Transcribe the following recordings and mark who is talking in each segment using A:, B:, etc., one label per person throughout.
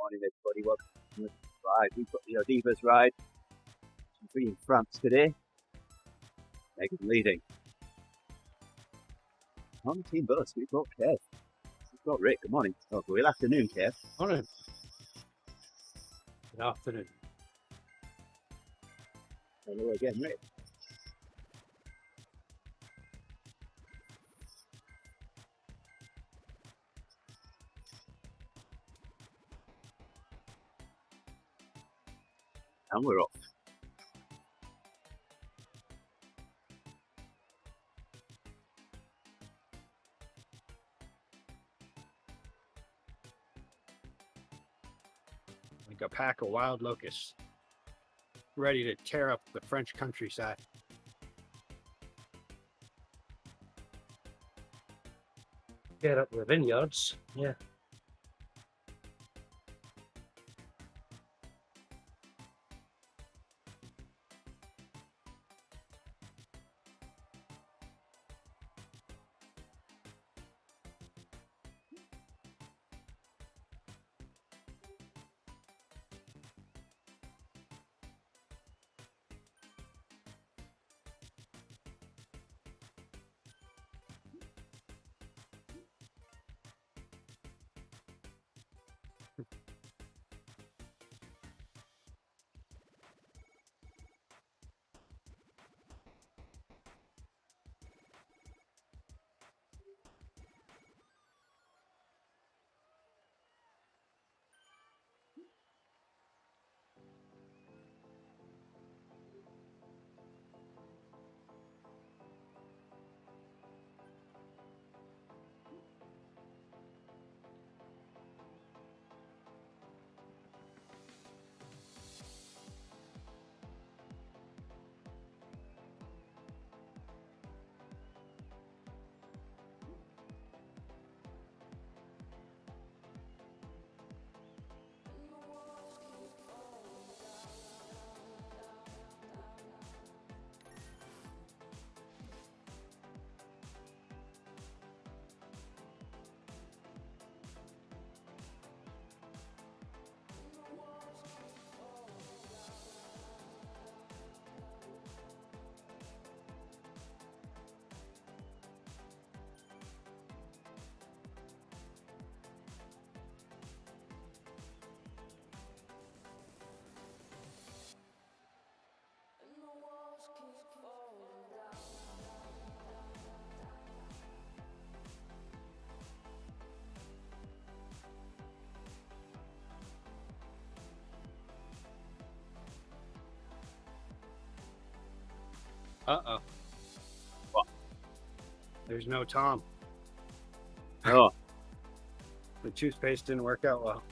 A: Morning, everybody. Welcome to the ride. We've got the ODivaZ ride. We're in France today. Megan leading. On TeamODZ, we've got Kev. We've got Rick. Good morning. Oh, good afternoon, Kev.
B: Morning. Good afternoon.
A: Hello again, Rick. And we're off.
B: Like a pack of wild locusts, ready to tear up the French countryside.
C: Tear up the vineyards, yeah.
B: Uh-oh.
A: What?
B: There's no Tom.
A: Oh,
B: The toothpaste didn't work out well.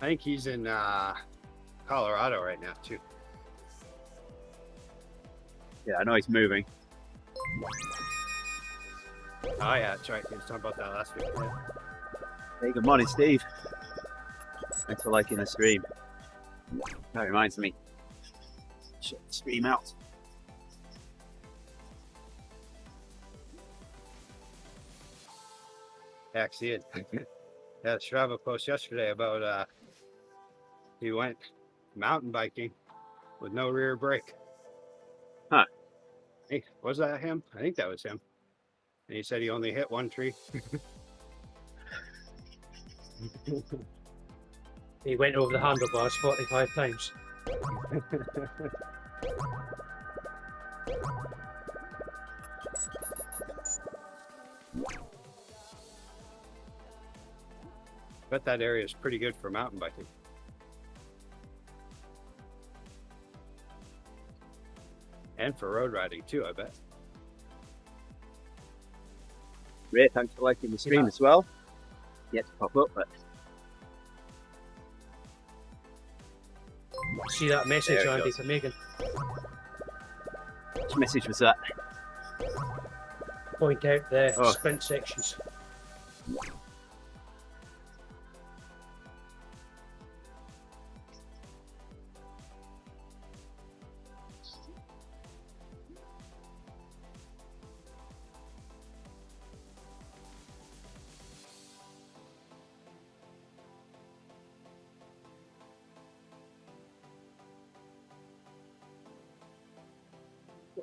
B: I think he's in Colorado right now, too.
A: yeah, I know he's moving.
B: Oh, yeah, that's right. He was talking about that last week. Yeah.
A: Hey, good morning, Steve. Thanks for liking the stream. That reminds me. Shut the stream out.
B: Actually, yeah, Strava post yesterday about he went mountain biking with no rear brake.
A: Huh.
B: Hey, was that him? I think that was him. And he said he only hit one tree.
C: He went over the handlebars 45 times.
B: Bet that area is pretty good for mountain biking. And for road riding too, I bet.
A: Ray, thanks for liking the stream as well. Yet to pop up, but
C: See that message,
A: There it
C: Andy,
A: goes.
C: for Megan?
A: which message was that?
C: Point out the
A: Oh.
C: sprint sections.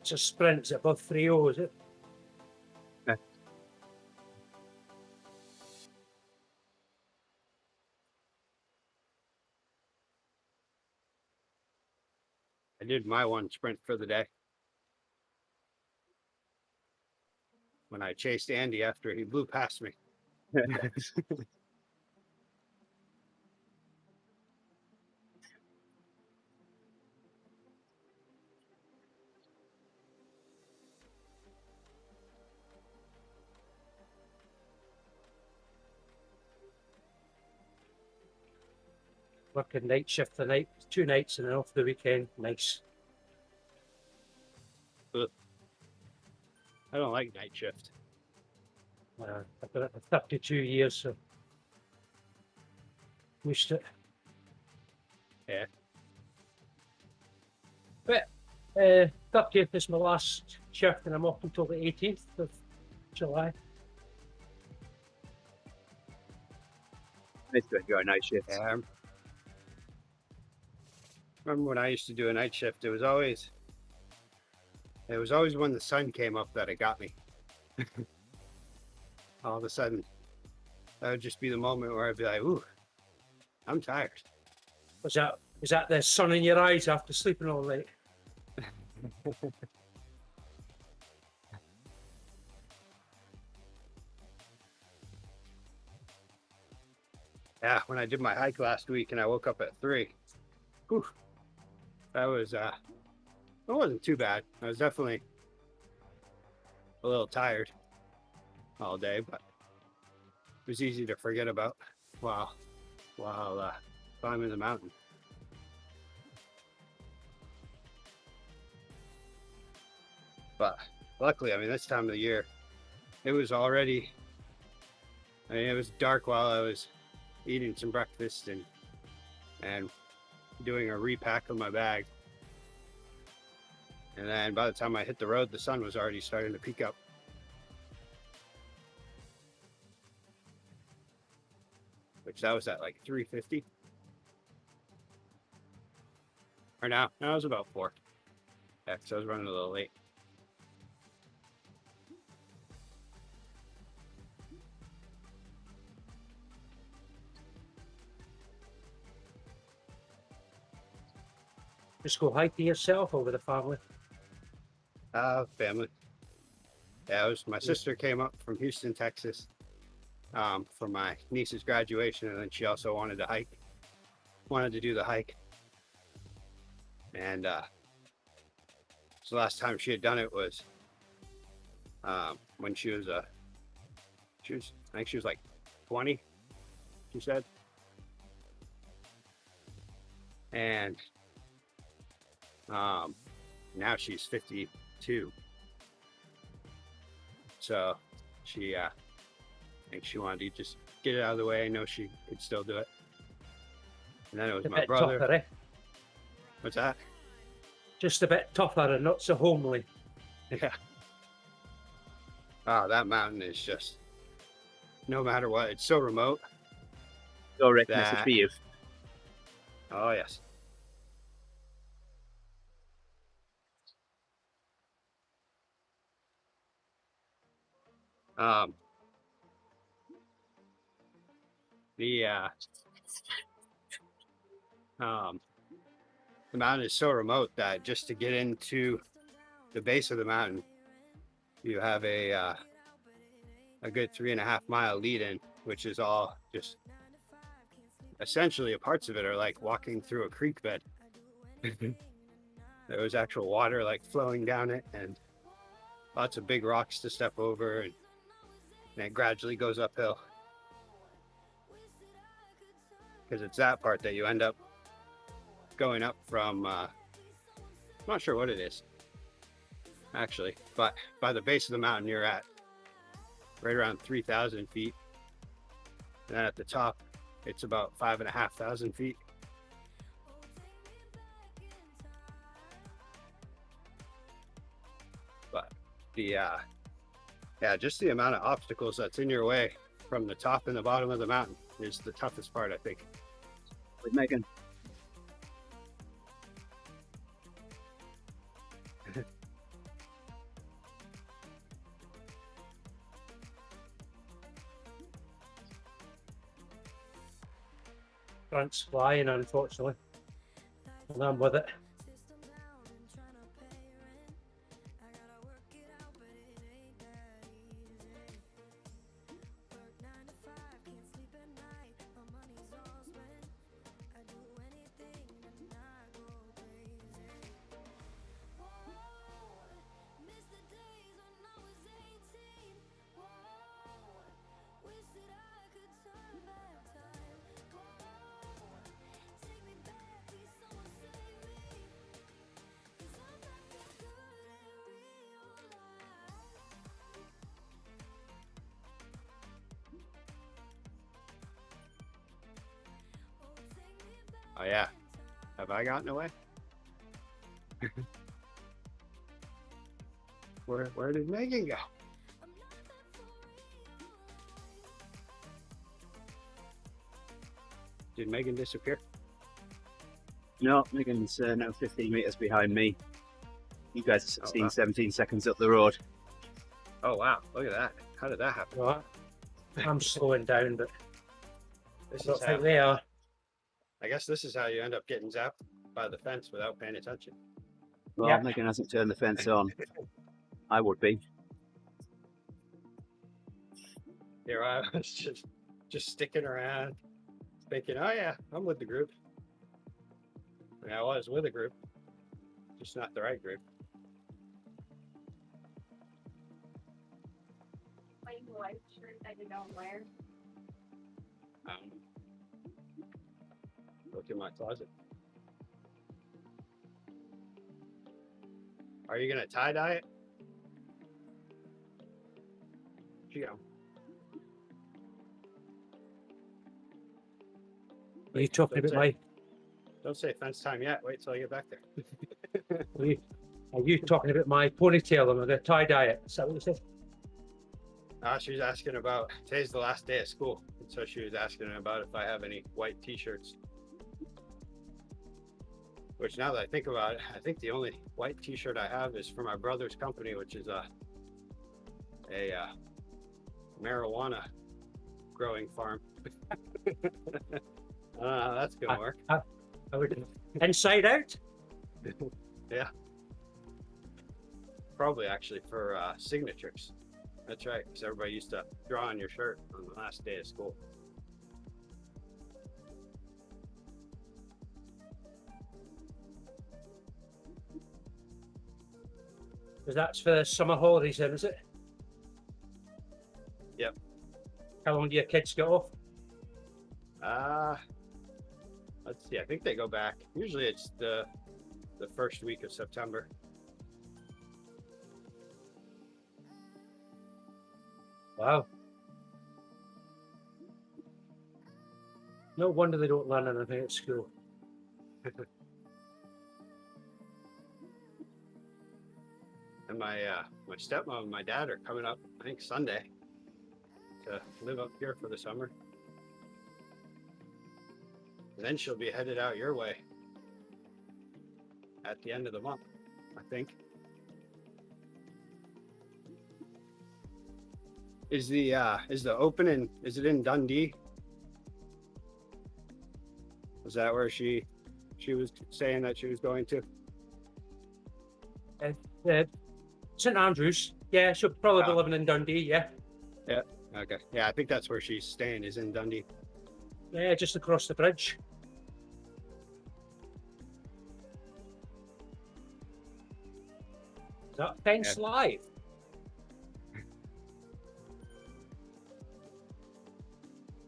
C: It's a sprint. It's above 3:0, is it?
B: I did my one sprint for the day when I chased Andy after he blew past me.
C: Working night shift the night, 2 nights and then off the weekend. Nice.
B: I don't like night shift.
C: I've done it for 32 years, so used to it.
B: Yeah.
C: But 30th is my last shift, and I'm off until the 18th of July.
A: Nice to enjoy night shifts.
B: Remember when I used to do a night shift? It was always when the sun came up that it got me. All of a sudden, that would just be the moment where I'd be like, "Ooh, I'm tired."
C: Was that the sun in your eyes after sleeping all night?
B: Yeah, when I did my hike last week and I woke up at 3, whew, that was it wasn't too bad. I was definitely a little tired all day, but it was easy to forget about while climbing the mountain. But luckily, I mean, this time of the year, it was already, it was dark while I was eating some breakfast and doing a repack of my bag. And then by the time I hit the road, the sun was already starting to peek up. Which that was at like 3:50. Or now it was about 4. Yeah, because I was running a little late.
C: Just go hiking yourself or with the family?
B: Family. Yeah, my sister came up from Houston, Texas, for my niece's graduation, and then she also wanted to do the hike. And so the last time she had done it was when she was I think she was like 20, she said. And now she's 52. So she I think she wanted to just get it out of the way. I know she could still do it. And then it was
C: A
B: my
C: bit
B: brother.
C: tougher, eh?
B: What's that?
C: Just a bit tougher and not so homely.
B: Yeah. Oh, that mountain is just, no matter what, it's so remote.
A: So reckon it's a for you.
B: Oh, yes. The mountain is so remote that just to get into the base of the mountain, you have a good 3.5 mile lead in, which is all just essentially parts of it are like walking through a creek bed. There was actual water like flowing down it and lots of big rocks to step over, and it gradually goes uphill. Because it's that part that you end up going up from, I'm not sure what it is, actually, but by the base of the mountain, you're at right around 3,000 feet. And then at the top, it's about 5,500 feet. But just the amount of obstacles that's in your way from the top and the bottom of the mountain is the toughest part, I think.
A: With Megan.
C: front's flying, unfortunately. And I'm with it.
B: Oh yeah. Have I gotten away? Where did Megan go? Did Megan disappear?
A: No, Megan's now 15 meters behind me. You guys are 16,
B: wow.
A: 17 seconds up the road.
B: Oh wow, look at that. How did that happen?
C: Right. I'm slowing down, but
B: This
C: I don't
B: is how,
C: think they are.
B: I guess this is how you end up getting zapped by the fence without paying attention.
A: Well,
C: Yeah.
A: Megan hasn't turned the fence on. I would be.
B: Here I was just sticking around, thinking, oh yeah, I'm with the group. And I was with a group, just not the right group.
D: Plain white shirt that you don't wear.
B: Look in my closet. Are you gonna tie dye it? Where'd you go?
C: Are you talking about my?
B: Don't say fence time yet. Wait till I get back there.
C: Are you talking about my ponytail and the tie dye it? Is that what you said?
B: She was asking about today's the last day of school, and so she was asking about if I have any white T-shirts. Which, now that I think about it, I think the only white T-shirt I have is for my brother's company, which is a marijuana growing farm. That's gonna work.
C: I would inside out.
B: Yeah, probably actually for signatures. That's right, because everybody used to draw on your shirt on the last day of school.
C: Because that's for summer holidays, then, is it?
B: Yep.
C: How long do your kids get off?
B: Let's see. I think they go back. Usually it's the first week of September.
C: Wow. No wonder they don't learn anything at school.
B: And my stepmom and my dad are coming up, I think Sunday, to live up here for the summer. And then she'll be headed out your way at the end of the month, I think. Is the opening, is it in Dundee? Was that where she was saying that she was going to?
C: St Andrews. Yeah, she'll probably be
B: Oh.
C: living in Dundee. Yeah.
B: Yeah. Okay. Yeah, I think that's where she's staying, is in Dundee.
C: Yeah, just across the bridge. Is that fence live?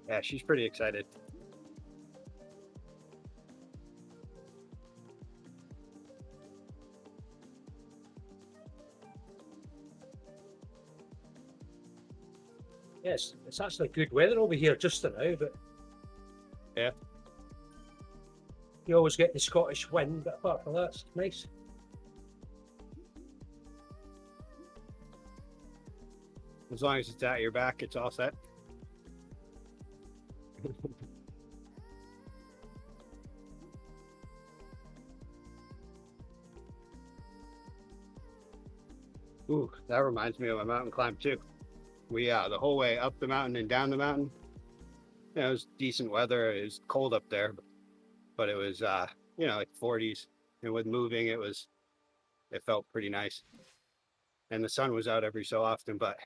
B: Yeah, she's pretty excited.
C: Yes, it's actually good weather over here just now, but
B: Yeah.
C: you always get the Scottish wind, but apart from that, it's nice.
B: As long as it's at your back, it's all set. Ooh, that reminds me of my mountain climb too. We the whole way up the mountain and down the mountain, it was decent weather. It was cold up there, but it was like 40s, and with moving, it felt pretty nice. And the sun was out every so often, but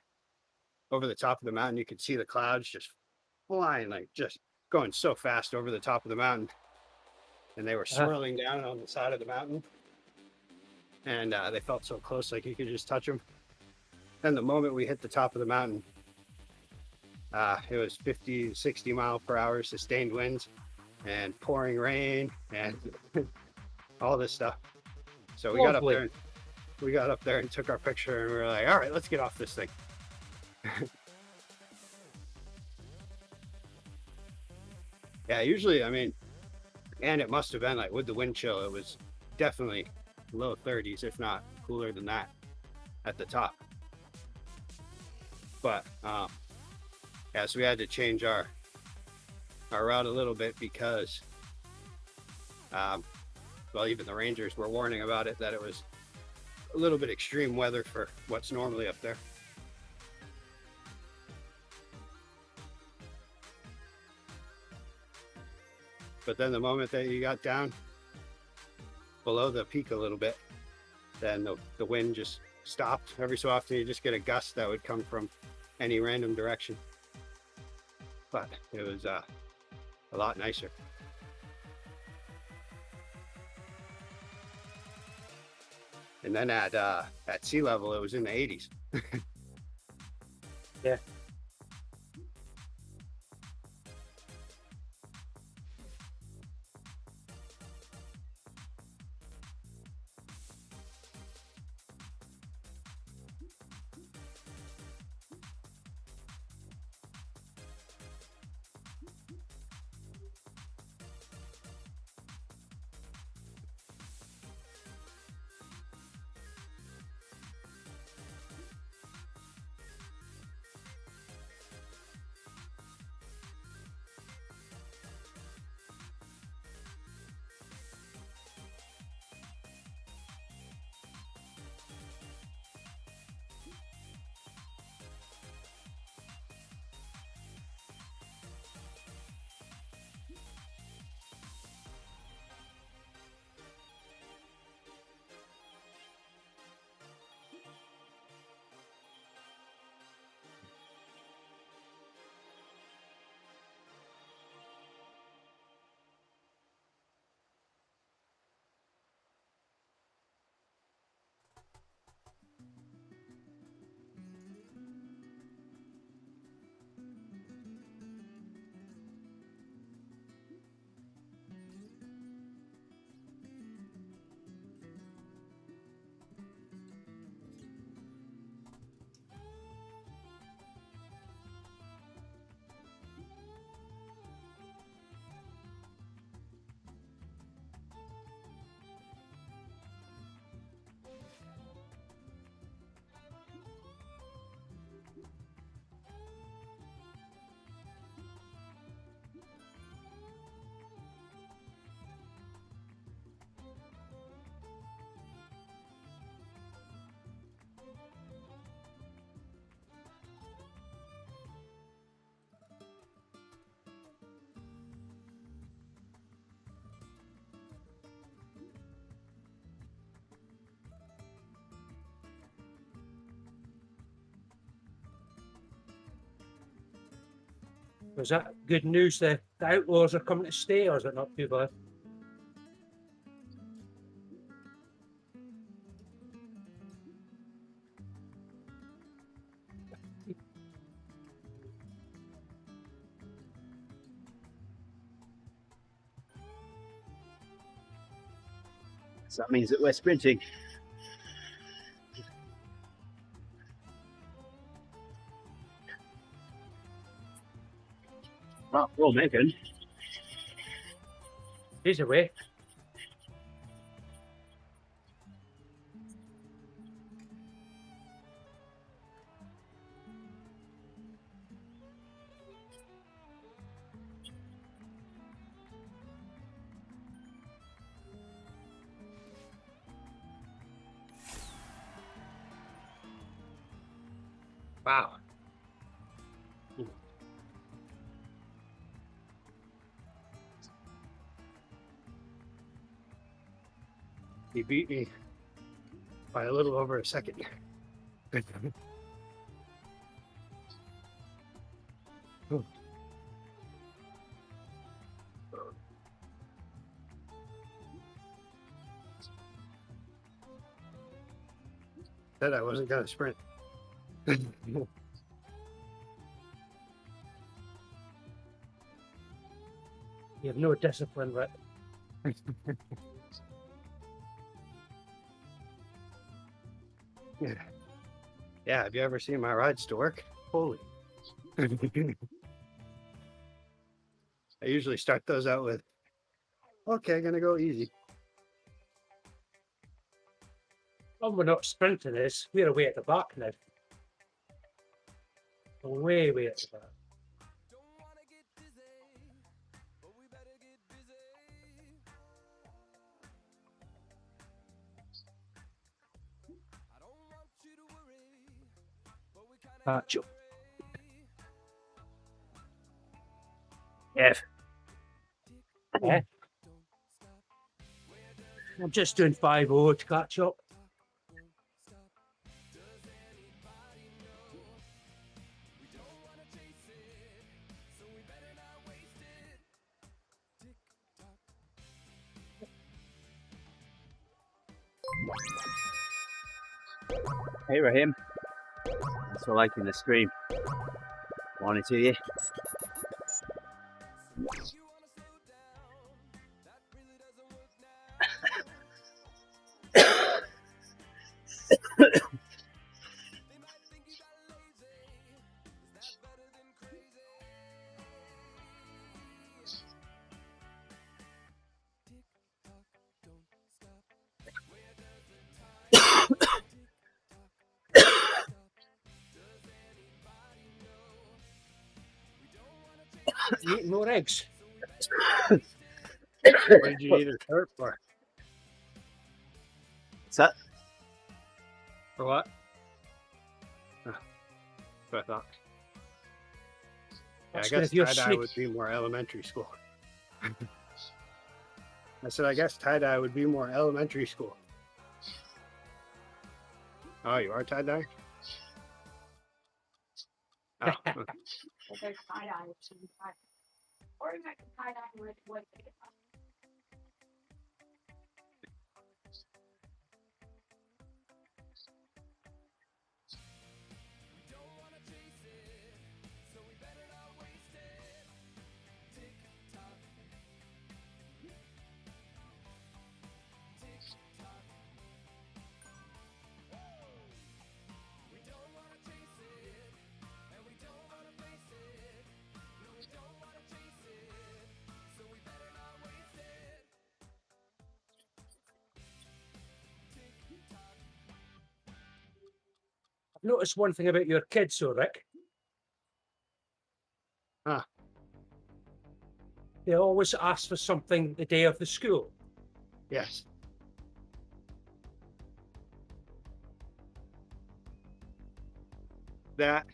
B: over the top of the mountain, you could see the clouds just flying, like just going so fast over the top of the mountain. And they were swirling down on the side of the mountain. And they felt so close, like you could just touch them. And the moment we hit the top of the mountain, it was 50, 60 mile per hour sustained winds and pouring rain and all this stuff. So we got up there and took our picture, and we were like, all right, let's get off this thing. Yeah, usually, I mean, and it must have been like with the wind chill, it was definitely low 30s, if not cooler than that at the top. But yeah, so we had to change our route a little bit because well, even the rangers were warning about it, that it was a little bit extreme weather for what's normally up there. But then the moment that you got down below the peak a little bit, then the wind just stopped. Every so often you just get a gust that would come from any random direction. But it was a lot nicer. And then at sea level, it was in the 80s.
C: Yeah. Was that good news that the Outlaws are coming to stay, or is it not too bad?
A: So that means that we're sprinting. Well, Megan.
C: He's away. Wow.
B: He beat me by a little over a second. Said I wasn't gonna sprint.
C: You have no discipline, Rick.
B: Yeah, have you ever seen my rides to work? Holy. I usually start those out with, okay, gonna go easy.
C: Well, we're not sprinting this. We're away at the back now. Way at the back. Joe.
A: F.
C: Yeah. I'm just doing 5-0 to catch up.
A: Hey Raheem. Thanks for liking the stream. Morning to you.
C: You eating more eggs?
B: What did you need a shirt for?
A: What's that?
B: For what? That's what I thought. Yeah,
C: That's
B: I
C: good
B: guess
C: if you're
B: tie-dye
C: sleep.
B: would be more elementary school. I said, I guess tie-dye would be more elementary school. Oh, you are tie-dye? Oh, okay.
D: But there's tie-dye. Or you might tie-dye with what they get.
C: I've noticed one thing about your kids, so Rick.
B: Huh.
C: They always ask for something the day of the school.
B: Yes. That,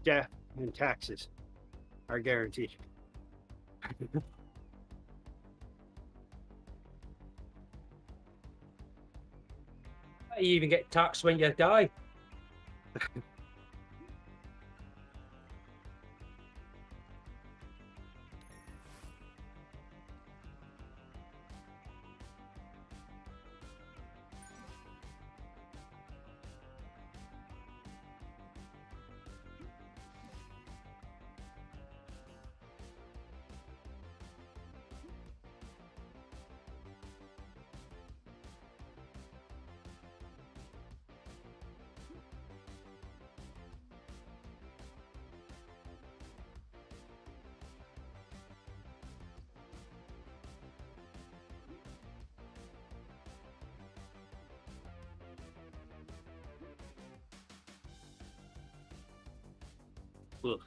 B: death, and taxes are guaranteed.
C: You even get taxed when you die.
B: Ugh.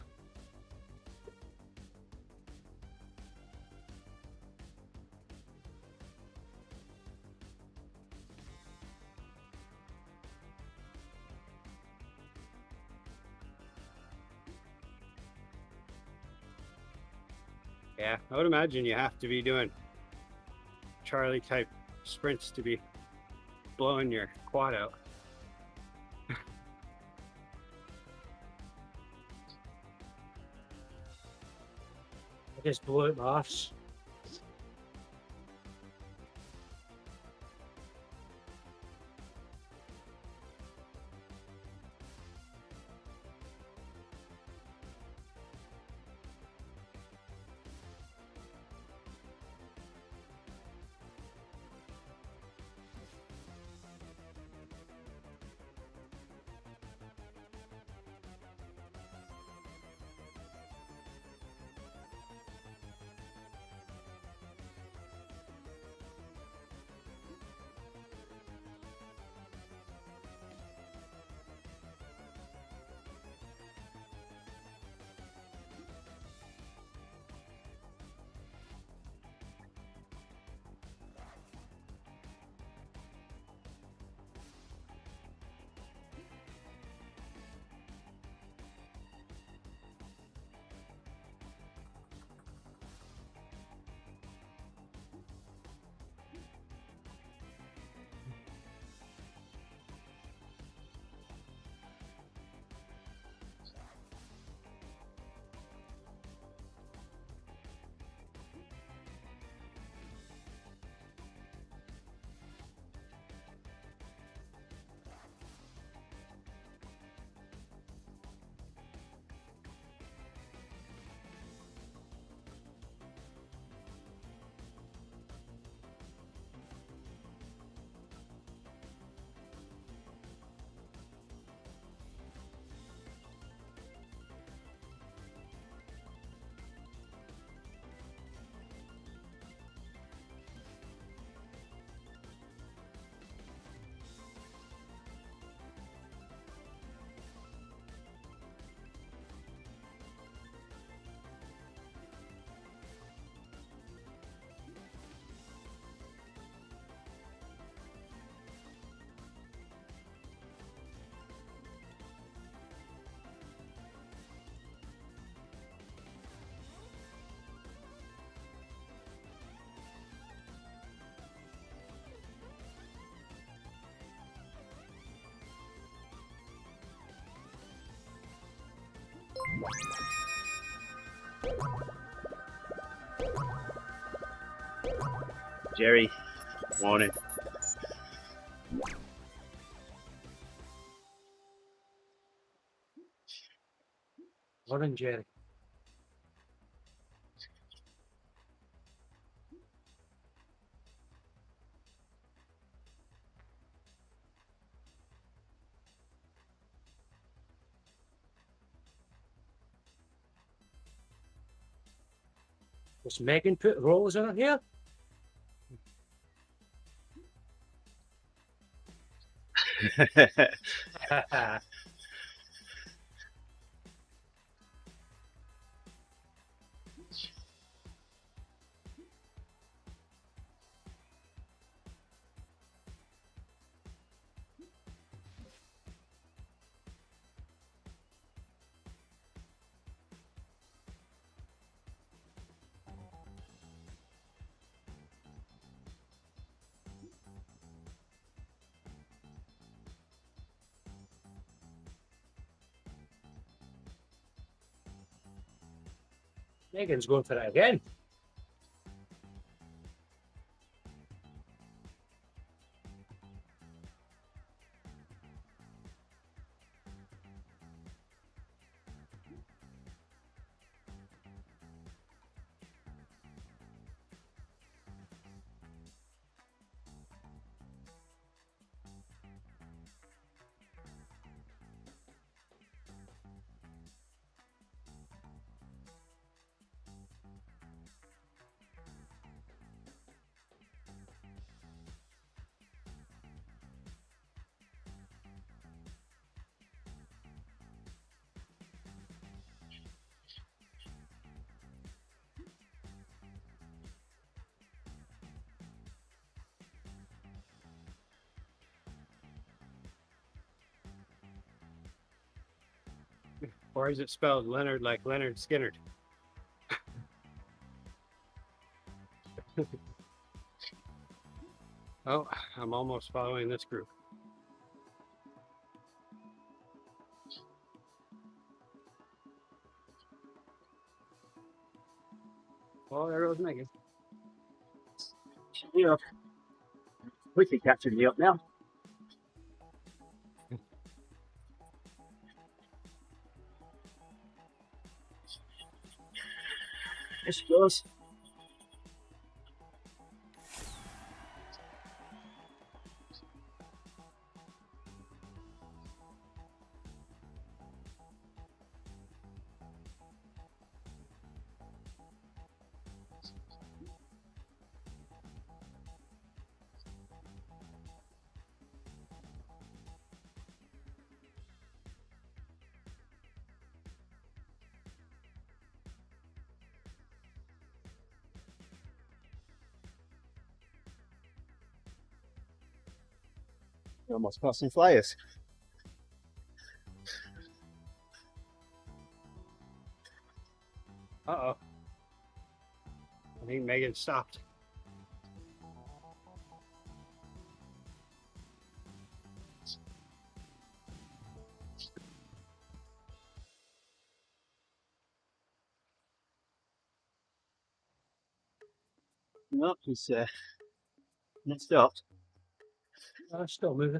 B: Yeah, I would imagine you have to be doing Charlie type sprints to be blowing your quad out.
C: I just blew out my arse.
A: Jerry, morning.
C: Morning, Jerry. Does Megan put rolls in her hair? Megan's going for it again.
B: Or is it spelled Leonard like Leonard Skinner? Oh, I'm almost following this group. Oh, there goes Megan.
A: Yeah. Quickly catching me up now. There she goes. You're almost passing flyers.
B: Uh-oh. I think Megan stopped.
A: No, he's not stopped.
C: Still moving.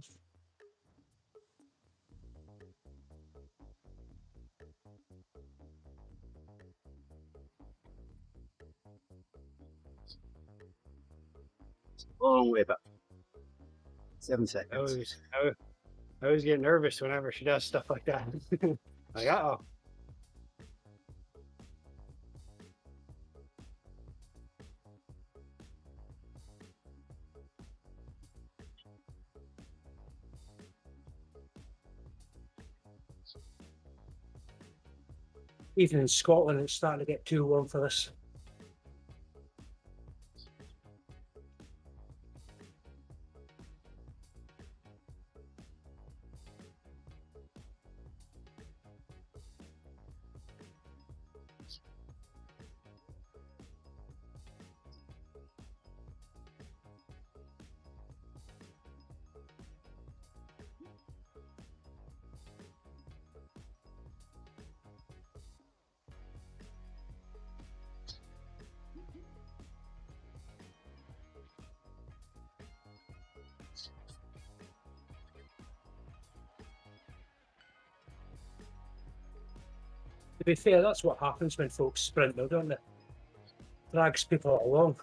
A: Long way back. 7
B: I
A: seconds.
B: always get nervous whenever she does stuff like that. Like, uh-oh.
C: Even in Scotland, it's starting to get too warm for this. To be fair, that's what happens when folks sprint, though, don't they? Drags people along.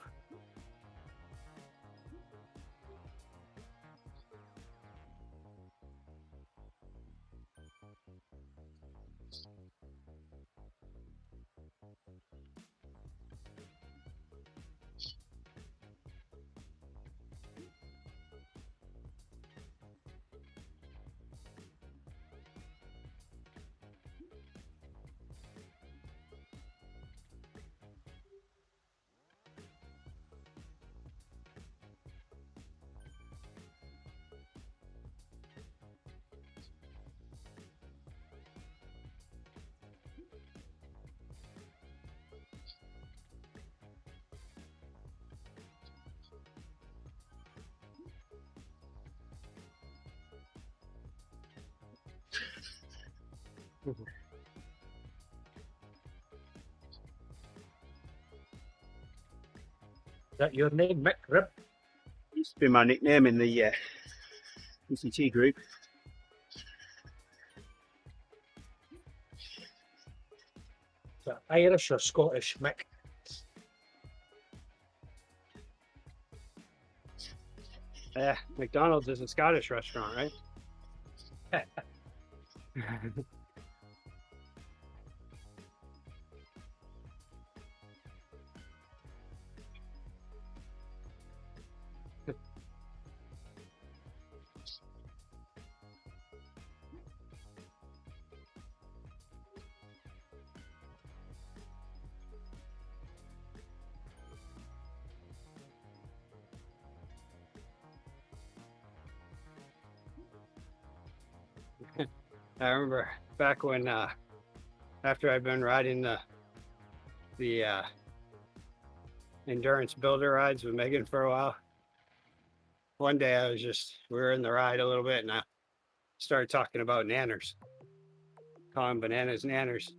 C: Is that your name, Mick Rib?
A: Used to be my nickname in the PCT group.
C: Is that Irish or Scottish, Mick?
B: Yeah, McDonald's is a Scottish restaurant, right? I remember back when after I'd been riding the endurance builder rides with Megan for a while, one day we were in the ride a little bit and I started talking about nanners, calling bananas nanners.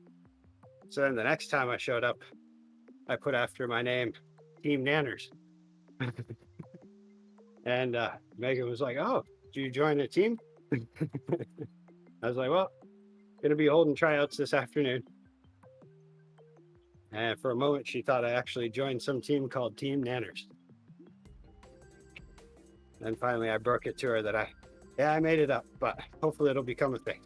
B: So then the next time I showed up, I put after my name Team Nanners. And Megan was like, "Oh, did you join a team?" I was like, "Well, gonna be holding tryouts this afternoon." And for a moment, she thought I actually joined some team called Team Nanners. And finally, I broke it to her that I made it up, but hopefully it'll become a thing.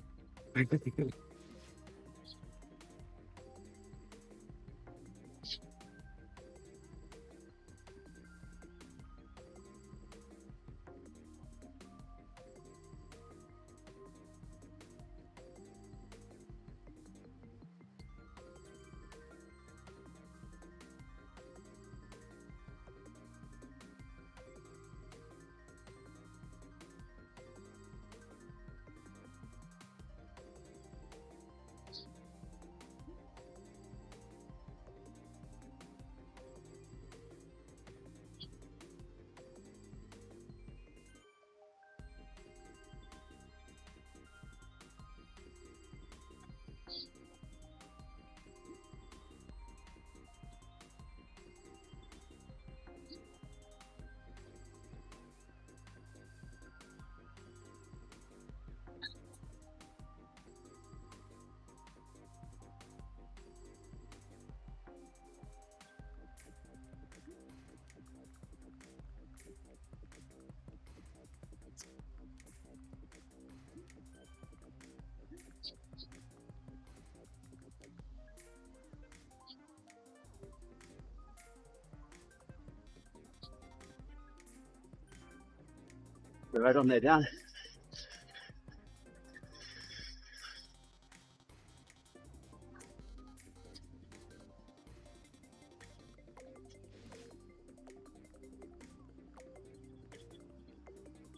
A: We're right on there, Dan.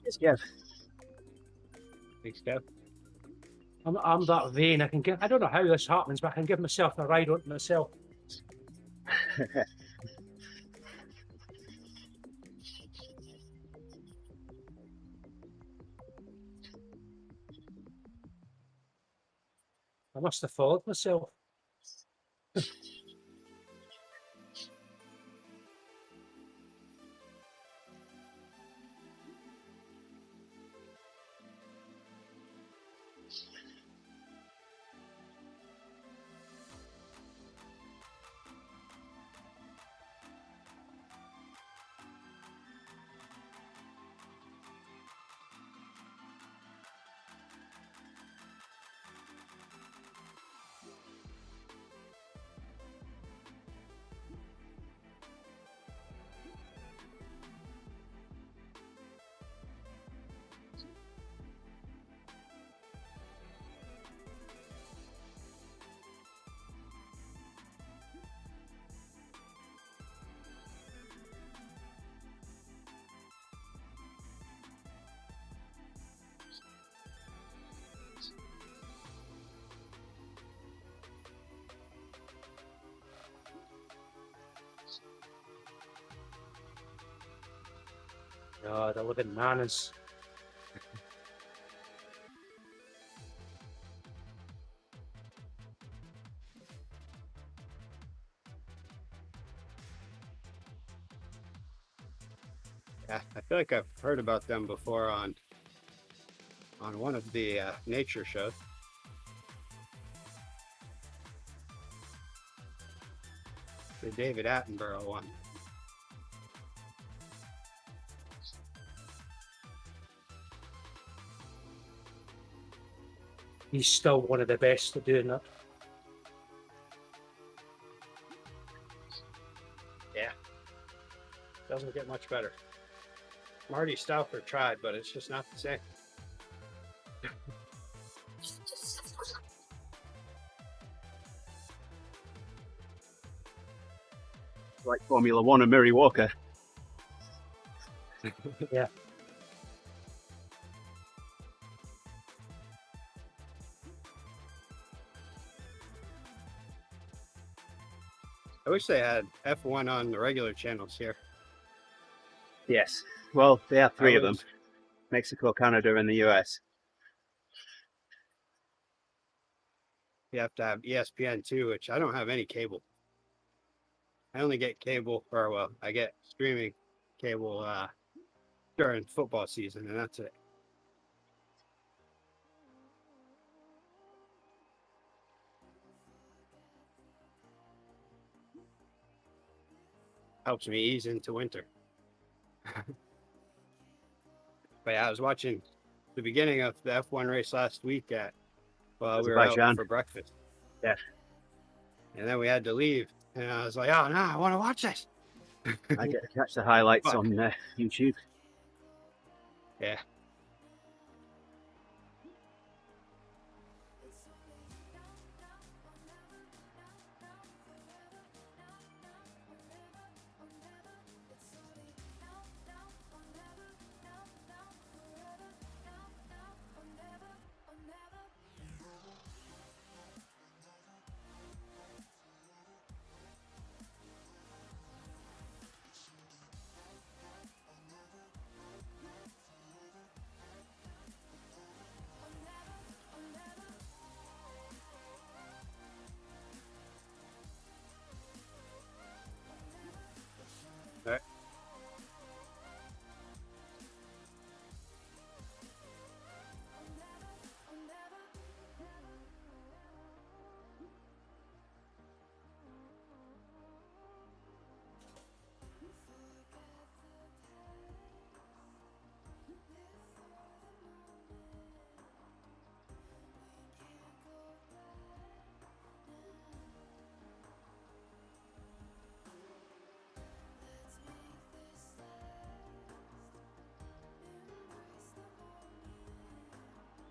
A: Yes, Kev.
B: Thanks, Kev.
C: I'm that vain. I can give. I don't know how this happens, but I can give myself a ride onto myself. I must have followed myself. Oh, the living manners.
B: Yeah, I feel like I've heard about them before on one of the nature shows. The David Attenborough one.
C: He's still one of the best at doing that.
B: Yeah. Doesn't get much better. Marty Stauffer tried, but it's just not the same.
A: Like Formula One and Murray Walker.
C: Yeah.
B: I wish they had F1 on the regular channels here.
A: Yes. Well, they have three of them:
B: was-
A: Mexico, Canada, and the US.
B: You have to have ESPN too, which I don't have any cable. I only get cable, or well, I get streaming cable during football season, and that's it. Helps me ease into winter. But yeah, I was watching the beginning of the F1 race last week at we were out
A: Azerbaijan.
B: for breakfast.
A: Yeah.
B: And then we had to leave, and I was like, "Oh no, I want to watch this."
A: I get to catch the highlights
B: Fuck.
A: on YouTube.
B: Yeah. All right.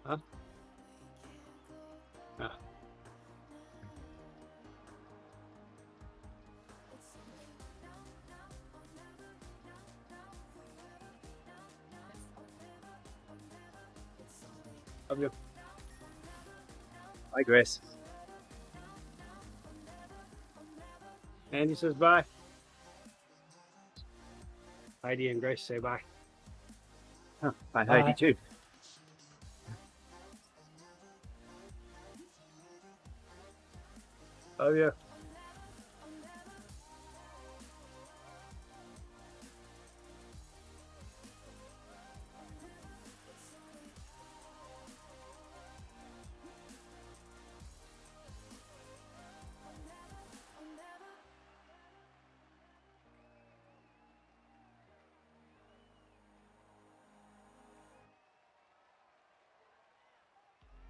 B: Huh? Ah. Love you.
A: Hi, Grace.
B: Andy says bye. Heidi and Grace say bye.
A: Oh, hi, Heidi too.
B: Love you.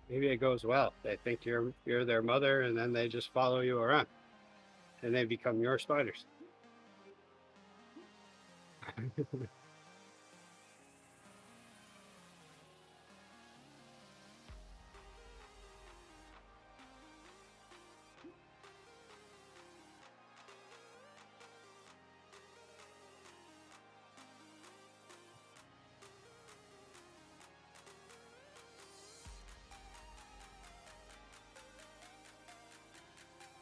B: Maybe it goes well. They think you're their mother, and then they just follow you around, and they become your spiders.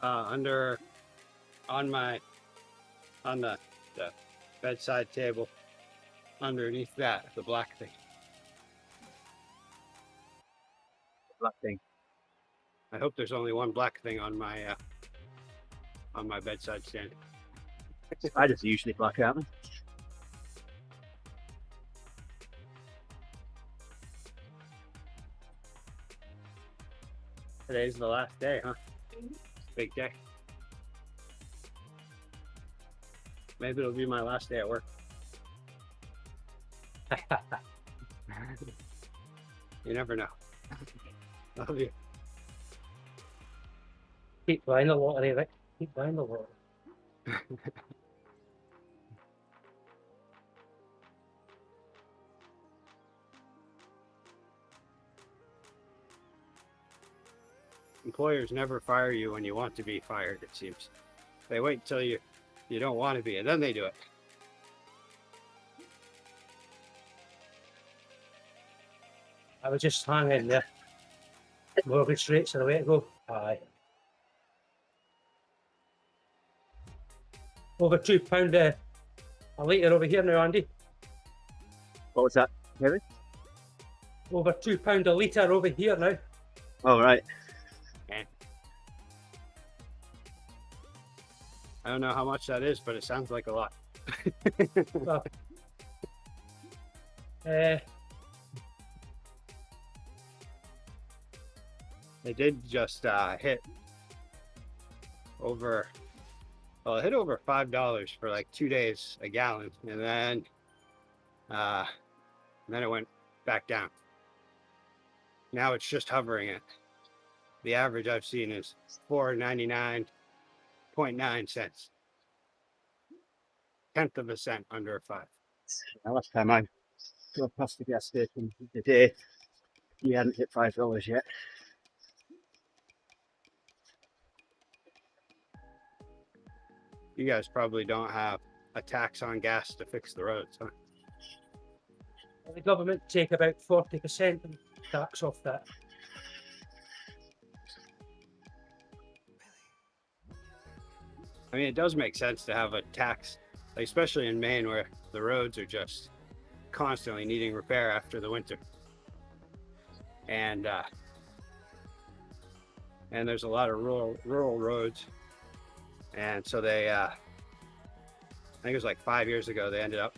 B: Under on the bedside table, underneath that, the black thing.
A: Black thing.
B: I hope there's only one black thing on my bedside stand.
A: I just usually black out.
B: Today's the last day, huh? Big day. Maybe it'll be my last day at work. You never know. Love you.
C: Keep buying the lottery, Rick. Keep buying the lottery.
B: Employers never fire you when you want to be fired, it seems. They wait till you don't want to be, and then they do it.
C: I was just hanging there. Mortgage rates are the way to go. Aye. Over £2 a litre over here now, Andy.
A: was that, Kevin?
C: Over £2 a litre over here now.
A: Oh, right.
B: I don't know how much that is, but it sounds like a lot.
C: Well, uh,
B: They did just hit over, well, it hit over $5 for like 2 days a gallon, and then it went back down. Now it's just hovering at, the average I've seen is 4.99.9 cents. 1/10 of a cent under a 5.
A: The last time I drove past the gas station today, we hadn't hit $5 yet.
B: You guys probably don't have a tax on gas to fix the roads, huh?
C: the government take about 40% tax off that.
B: I mean, it does make sense to have a tax, especially in Maine where the roads are just constantly needing repair after the winter. And there's a lot of rural roads. And so they, I think it was like 5 years ago, they ended up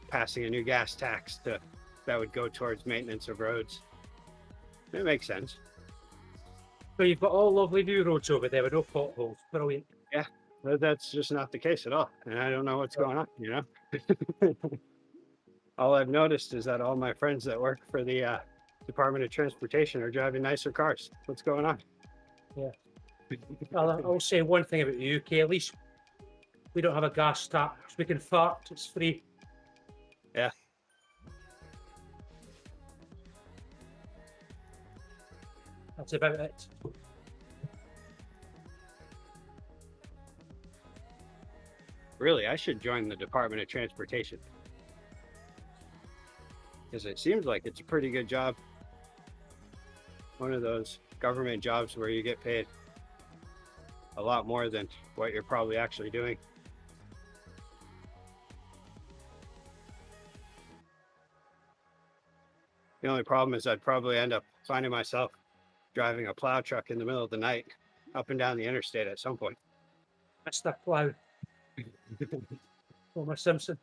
B: passing a new gas tax that would go towards maintenance of roads. It makes sense.
C: So you've got all lovely new roads over there with no potholes. Brilliant.
B: But that's just not the case at all. And I don't know what's going on, you know? All I've noticed is that all my friends that work for the Department of Transportation are driving nicer cars. What's going on?
C: I'll say one thing about the UK, at least we don't have a gas tax. We can fart, it's free.
B: Yeah.
C: That's about it.
B: Really, I should join the Department of Transportation. Because it seems like it's a pretty good job. One of those government jobs where you get paid a lot more than what you're probably actually doing. The only problem is I'd probably end up finding myself driving a plow truck in the middle of the night up and down the interstate at some point.
C: Mr. Plow. Homer Simpson.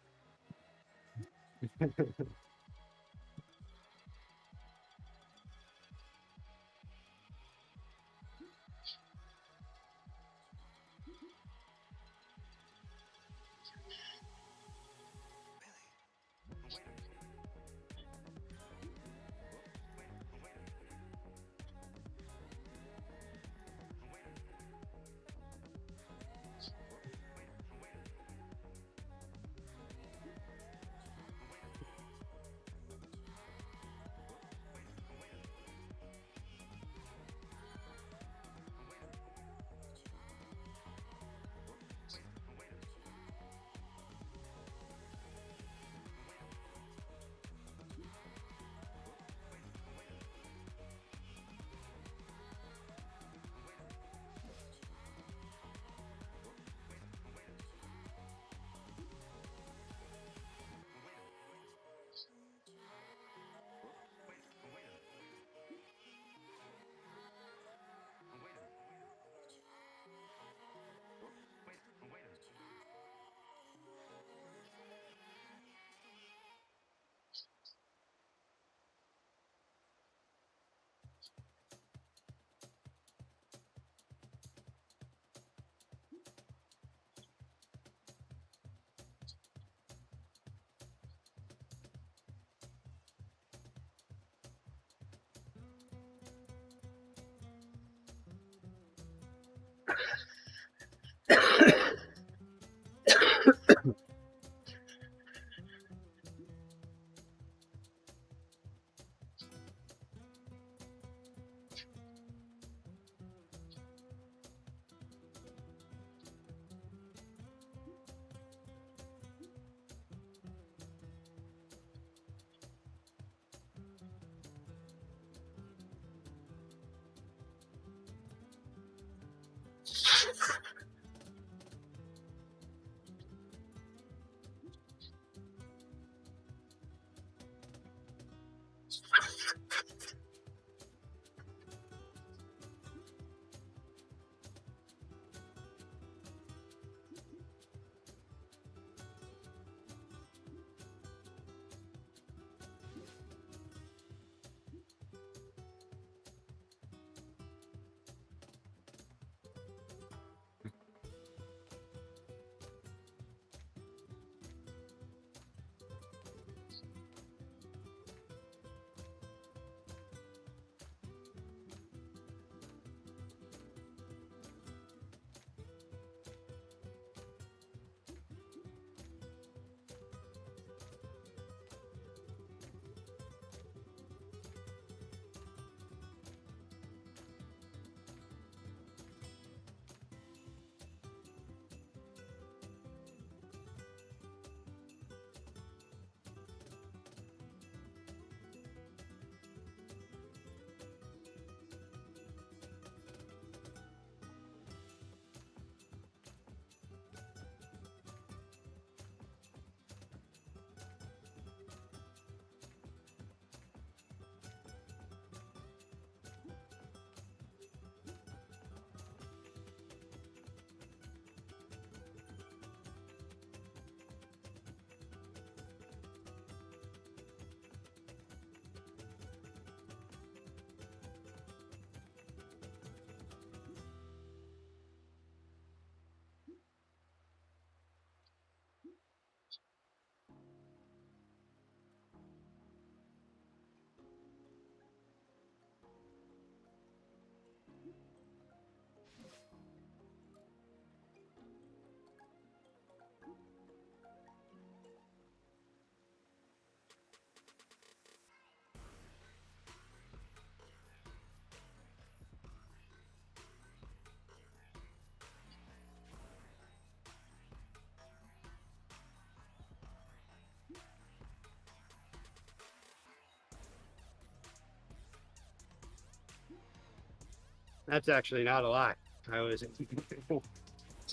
B: That's actually not a lie. It's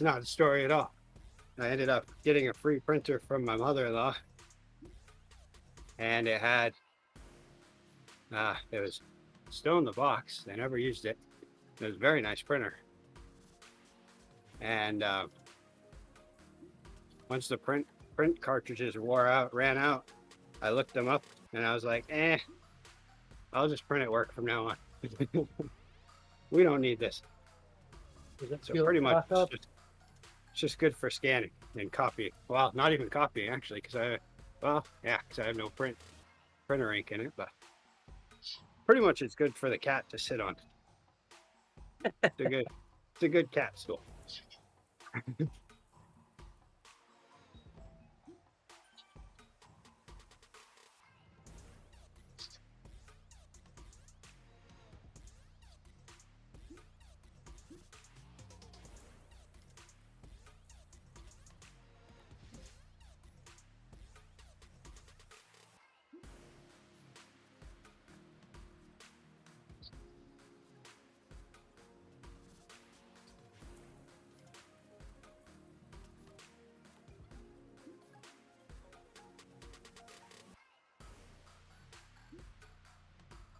B: not a story at all. I ended up getting a free printer from my mother-in-law, and it was still in the box. They never used it. It was a very nice printer. And once the print cartridges ran out, I looked them up and I was like, I'll just print at work from now on. We don't need this.
C: Does it
B: So
C: feel
B: pretty much
C: back up?
B: it's just good for scanning and copying. Well, not even copying actually, because I have no printer ink in it, but pretty much it's good for the cat to sit on. It's a good cat stool.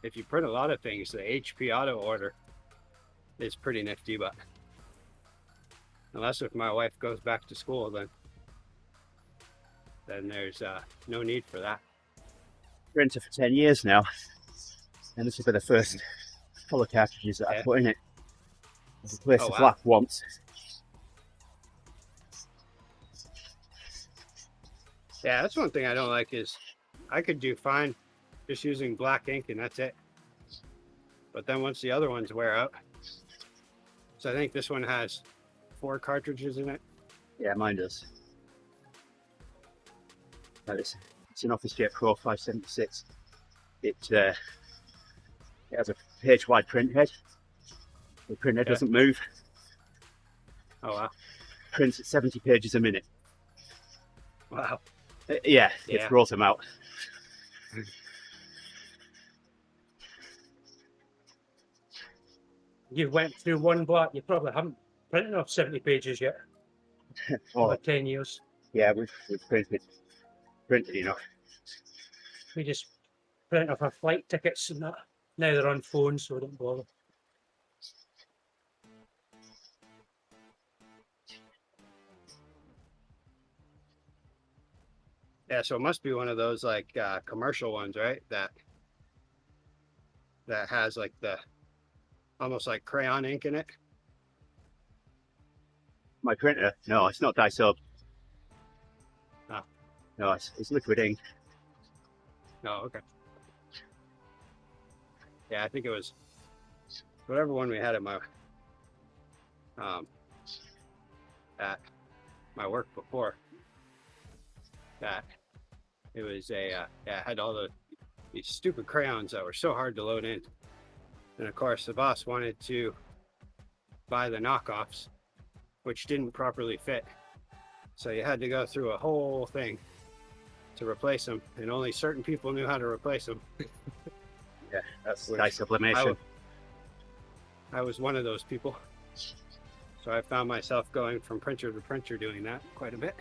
B: If you print a lot of things, the HP auto order is pretty nifty, but unless if my wife goes back to school, then there's no need for that.
A: Printer for 10 years now, and this will be the first colour cartridges that I put in it. I've replaced the flap once.
B: Yeah, that's one thing I don't like is I could do fine just using black ink and that's it. But then once the other ones wear out, so I think this one has 4 cartridges in it.
A: Yeah, mine does. It's an OfficeJet Pro 576. It has a page-wide print head. The print head doesn't move.
B: Oh wow!
A: Prints at 70 pages a minute.
B: Wow.
A: Yeah, it throws them out.
C: You went through one block, you probably haven't printed off 70 pages yet. Over 10 years.
A: Yeah, we've printed enough.
C: We just print off our flight tickets and that. Now they're on phones, so we don't bother.
B: Yeah, so it must be one of those like commercial ones, right? That has like the almost like crayon ink in it.
A: My printer? No, it's not dye-sub.
B: Oh.
A: No, it's liquid ink.
B: Oh, okay. Yeah, I think it was whatever one we had at my work before. That it was it had all these stupid crayons that were so hard to load in, and of course the boss wanted to buy the knockoffs, which didn't properly fit, so you had to go through a whole thing to replace them, and only certain people knew how to replace them.
A: Yeah, that's dye sublimation.
B: I was one of those people, so I found myself going from printer to printer doing that quite a bit.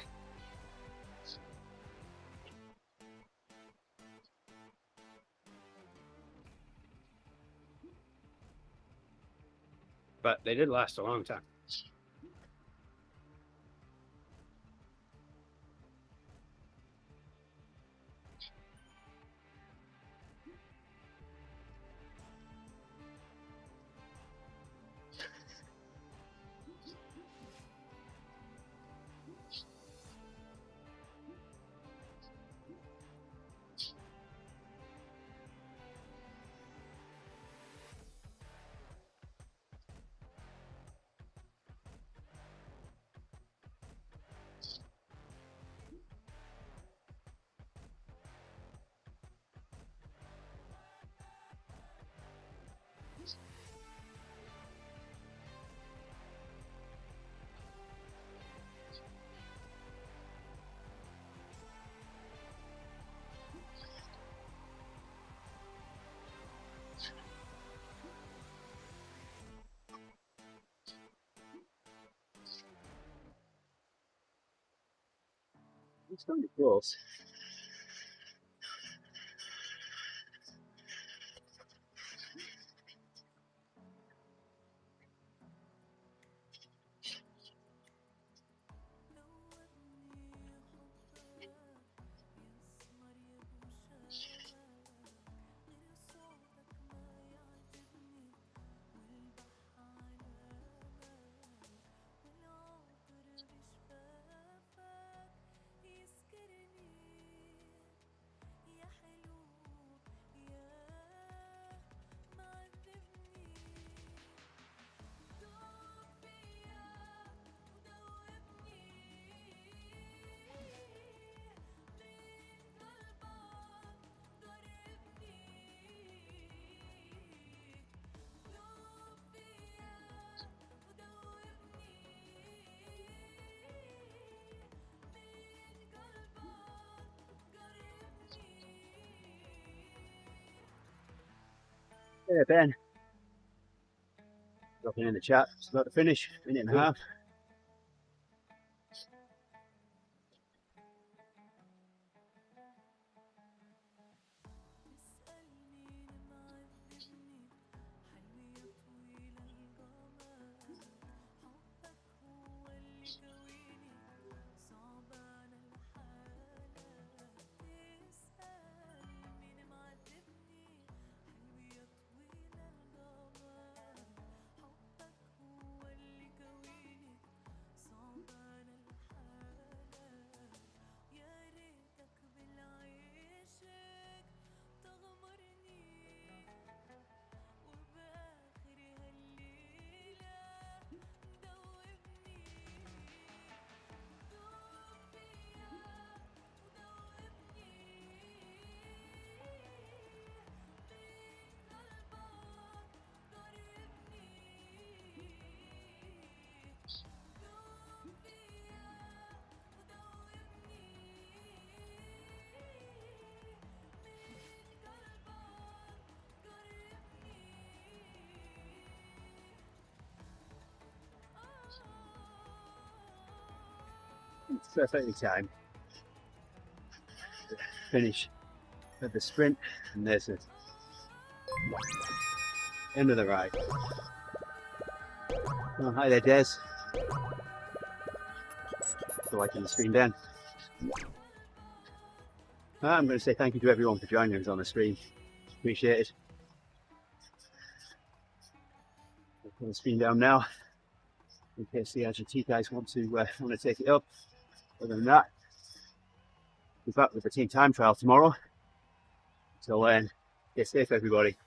B: But they did last a long time.
A: It's kind of close. Yeah, Ben. Dropping in the chat. It's about to finish. Minute and a half. It's perfectly timed. Finish of the sprint, and there's the end of the ride. Oh, hi there, Des. So I can stream down. I'm going to say thank you to everyone for joining us on the stream. Appreciate it. I'll put the stream down now in case the R.G.V guys want to take it up. Other than that, we're back with the team time trial tomorrow. Till then, stay safe, everybody.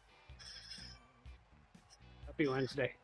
B: Happy Wednesday.